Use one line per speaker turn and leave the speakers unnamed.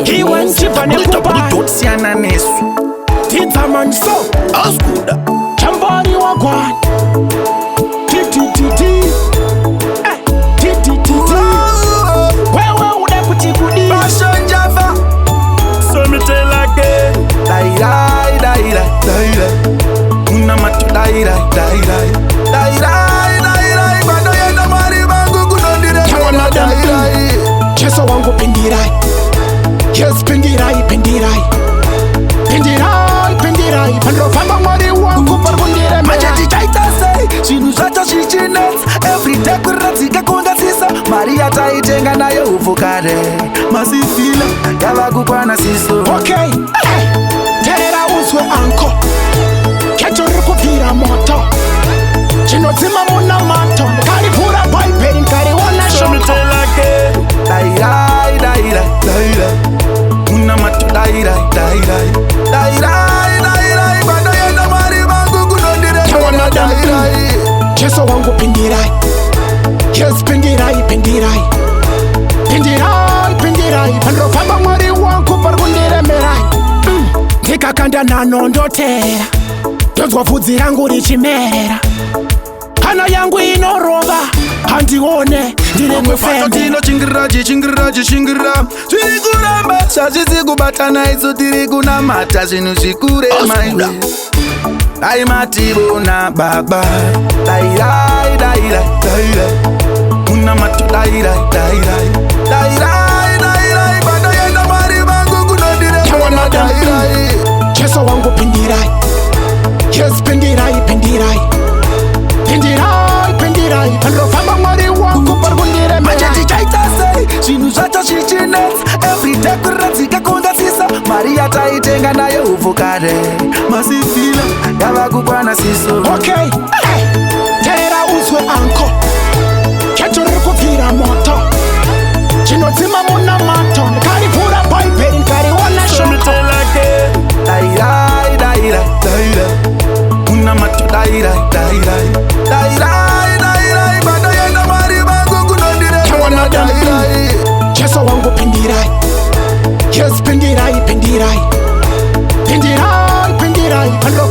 He went to Panekuba.
Siana Nesu.
Tita man so.
Oskuda.
Chambari wagwan. Titi. Titi. Wewe unakutibudi.
Passion Java. So me tell again. Daira. Una matu daira. Bado yenda mari bangu kunondire.
Kawana daira. Cheso wangu pendirai. Yes pendirai. Pandro pamba mari wangu pargundire.
Majeti chaita say. Shinu shata shichinet. Every day kuratika kunga sisa. Maria taitenga nayo uvukare. Masifila. Yava kukwana siso.
Okay. Terera uswe anko. Kechori kupira moto. Chino zima muna mato. Kari pura pipe. Kari wana
So me
shoko.
tell again. Daira. Una matu daira. Bado yenda mari bangu kunondire.
Kawana daira. Cheso wangu pendirai. Yes pendirai. Pandro pamba mari wangu pargundire merai. Ndikakanda nanondotera. Ndozwa vudzi rangu richimerera. Hana yangu inorova. Handione ndine mufende.
Tino chingiraji. Tiri kuramba. Shazizi kubatana iso tiri kunamata. Zinu zikure maiwe. Ai matibo na baba. Daira. Una matu daira. Bado yenda mari bangu kunondire.
Kawana daira. Cheso wangu pendirai. Yes pendirai. Pandro pamba mari wangu pargundire merai.
Majeti chaita say. Shinu shata shichinet. Every day kuratika kunga sisa. Maria taitenga nayo uvukare. Masifila. Yava kukwana siso.
Okay. Terera uswe anko. Kechori kupira moto. Chino zima muna mato. Kari pura pipe. Kari wana
So me
shoko.
tell again. Daira. Una matu daira. Bado yenda mari bangu kunondire.
Kawana daira. Cheso wangu pendirai. Yes pendirai. Pandro